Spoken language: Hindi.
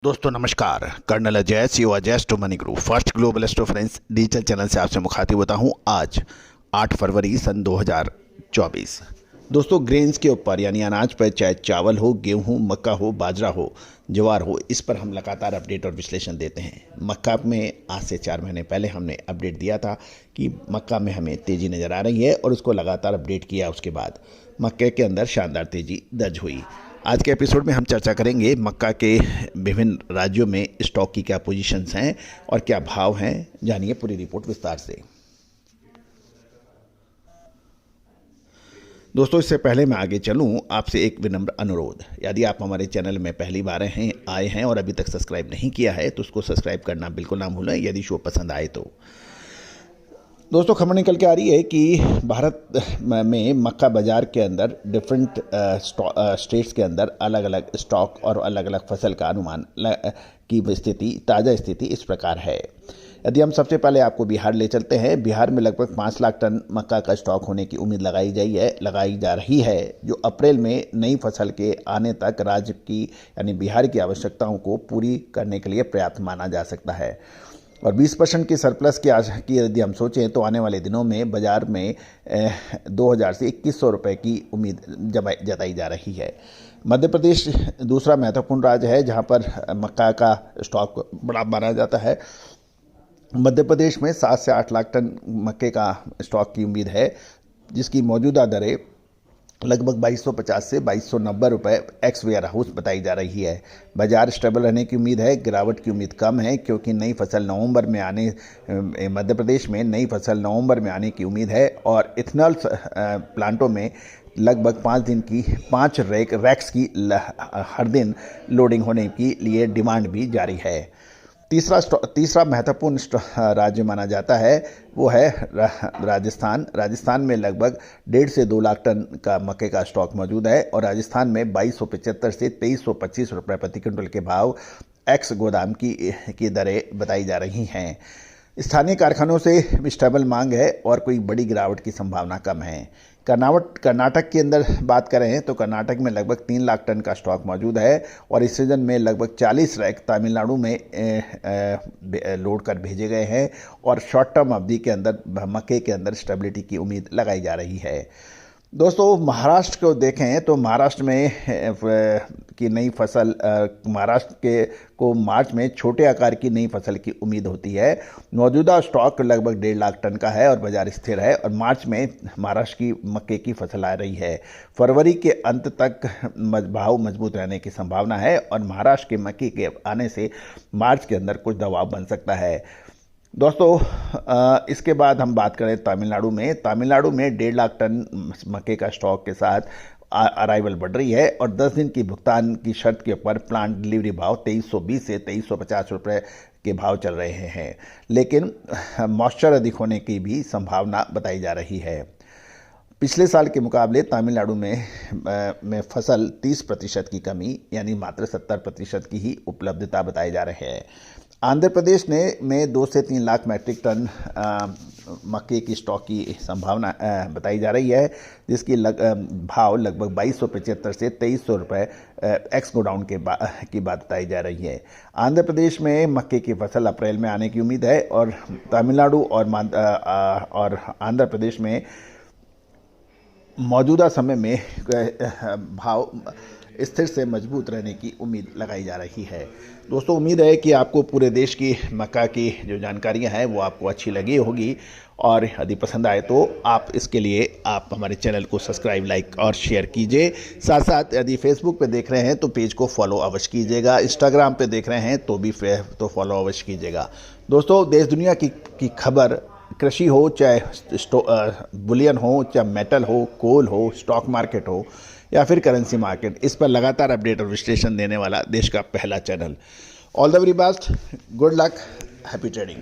दोस्तों नमस्कार। Colonel Ajay CO Ajay to money group first global एस्ट्रोफरेंस डिजिटल चैनल से आपसे मुखातिब होता हूं। आज 8 फरवरी सन 2024। दोस्तों ग्रेन्स के ऊपर यानी अनाज पर, चाहे चावल हो, गेहूं, मक्का हो, बाजरा हो, ज्वार हो, इस पर हम लगातार अपडेट और विश्लेषण देते हैं। मक्का में आज से 4 महीने पहले हमने अपडेट दिया था कि मक्का में हमें तेज़ी नज़र आ रही है और उसको लगातार अपडेट किया। उसके बाद मक्के के अंदर शानदार तेज़ी दर्ज हुई। आज के एपिसोड में हम चर्चा करेंगे मक्का के विभिन्न राज्यों में स्टॉक की क्या पोजीशंस हैं और क्या भाव हैं। जानिए पूरी रिपोर्ट विस्तार से। दोस्तों इससे पहले मैं आगे चलूं, आपसे एक विनम्र अनुरोध। यदि आप हमारे चैनल में पहली बार आए हैं और अभी तक सब्सक्राइब नहीं किया है तो उसको सब्सक्राइब करना बिल्कुल ना भूलें, यदि शो पसंद आए तो। दोस्तों खबर निकल के आ रही है कि भारत में मक्का बाज़ार के अंदर डिफरेंट स्टेट्स के अंदर अलग अलग स्टॉक और अलग अलग फसल का अनुमान की स्थिति, ताज़ा स्थिति इस प्रकार है। यदि हम सबसे पहले आपको बिहार ले चलते हैं, बिहार में लगभग 5 लाख टन मक्का का स्टॉक होने की उम्मीद लगाई जा रही है, जो अप्रैल में नई फसल के आने तक राज्य की यानी बिहार की आवश्यकताओं को पूरी करने के लिए पर्याप्त माना जा सकता है। और 20% की सरप्लस की यदि हम सोचें तो आने वाले दिनों में बाज़ार में 2000 से 2100 रुपये की उम्मीद जताई जा रही है। मध्य प्रदेश दूसरा महत्वपूर्ण राज्य है जहां पर मक्का का स्टॉक बड़ा माना जाता है। मध्य प्रदेश में 7 से 8 लाख टन मक्के का स्टॉक की उम्मीद है, जिसकी मौजूदा दरें लगभग 2250 से 2290 रुपये एक्स वेयर हाउस बताई जा रही है। बाजार स्टेबल रहने की उम्मीद है, गिरावट की उम्मीद कम है क्योंकि नई फसल नवंबर में आने मध्य प्रदेश में नई फसल नवंबर में आने की उम्मीद है। और इथेनॉल प्लांटों में लगभग 5 रैक्स की हर दिन लोडिंग होने के लिए डिमांड भी जारी है। तीसरा महत्वपूर्ण राज्य माना जाता है वो है राजस्थान। राजस्थान में लगभग 1.5 से 2 लाख टन का मक्के का स्टॉक मौजूद है और राजस्थान में 2275 से 2325 रुपये प्रति क्विंटल के भाव एक्स गोदाम की दरें बताई जा रही हैं। स्थानीय कारखानों से स्टेबल मांग है और कोई बड़ी गिरावट की संभावना कम है। कर्नाटक के अंदर बात करें तो कर्नाटक में लगभग 3 लाख टन का स्टॉक मौजूद है और इस सीजन में लगभग 40 रैक तमिलनाडु में लोड कर भेजे गए हैं और शॉर्ट टर्म अवधि के अंदर मक्के के अंदर स्टेबिलिटी की उम्मीद लगाई जा रही है। दोस्तों महाराष्ट्र को देखें तो महाराष्ट्र में की नई फसल को मार्च में छोटे आकार की नई फसल की उम्मीद होती है। मौजूदा स्टॉक लगभग 1.5 लाख टन का है और बाजार स्थिर है और मार्च में महाराष्ट्र की मक्के की फसल आ रही है। फरवरी के अंत तक भाव मजबूत रहने की संभावना है और महाराष्ट्र के मक्के के आने से मार्च के अंदर कुछ दबाव बन सकता है। दोस्तों इसके बाद हम बात करें तमिलनाडु में 1.5 लाख टन मक्के का स्टॉक के साथ अराइवल बढ़ रही है और 10 दिन की भुगतान की शर्त के ऊपर प्लांट डिलीवरी भाव 2320 से 2350 रुपये के भाव चल रहे हैं, लेकिन मॉइस्चर अधिक होने की भी संभावना बताई जा रही है। पिछले साल के मुकाबले तमिलनाडु में फसल 30% की कमी यानी मात्र 70% की ही उपलब्धता बताई जा रही है। आंध्र प्रदेश में 2 से 3 लाख मैट्रिक टन मक्के की स्टॉक की संभावना बताई जा रही है, जिसकी भाव लगभग 2275 से 2300 रुपये एक्स गोडाउन की बात बताई जा रही है। आंध्र प्रदेश में मक्के की फसल अप्रैल में आने की उम्मीद है और तमिलनाडु और आंध्र प्रदेश में मौजूदा समय में भाव स्थिर से मजबूत रहने की उम्मीद लगाई जा रही है। दोस्तों उम्मीद है कि आपको पूरे देश की मक्का की जो जानकारियां हैं वो आपको अच्छी लगी होगी और यदि पसंद आए तो आप इसके लिए आप हमारे चैनल को सब्सक्राइब, लाइक और शेयर कीजिए। साथ साथ यदि फेसबुक पे देख रहे हैं तो पेज को फॉलो अवश्य कीजिएगा। इंस्टाग्राम पे देख रहे हैं तो भी फॉलो अवश्य कीजिएगा। दोस्तों देश दुनिया की खबर, कृषि हो, चाहे बुलियन हो, चाहे मेटल हो, कोल हो, स्टॉक मार्केट हो या फिर करेंसी मार्केट, इस पर लगातार अपडेट और विश्लेषण देने वाला देश का पहला channel. All the very best, good luck, happy trading.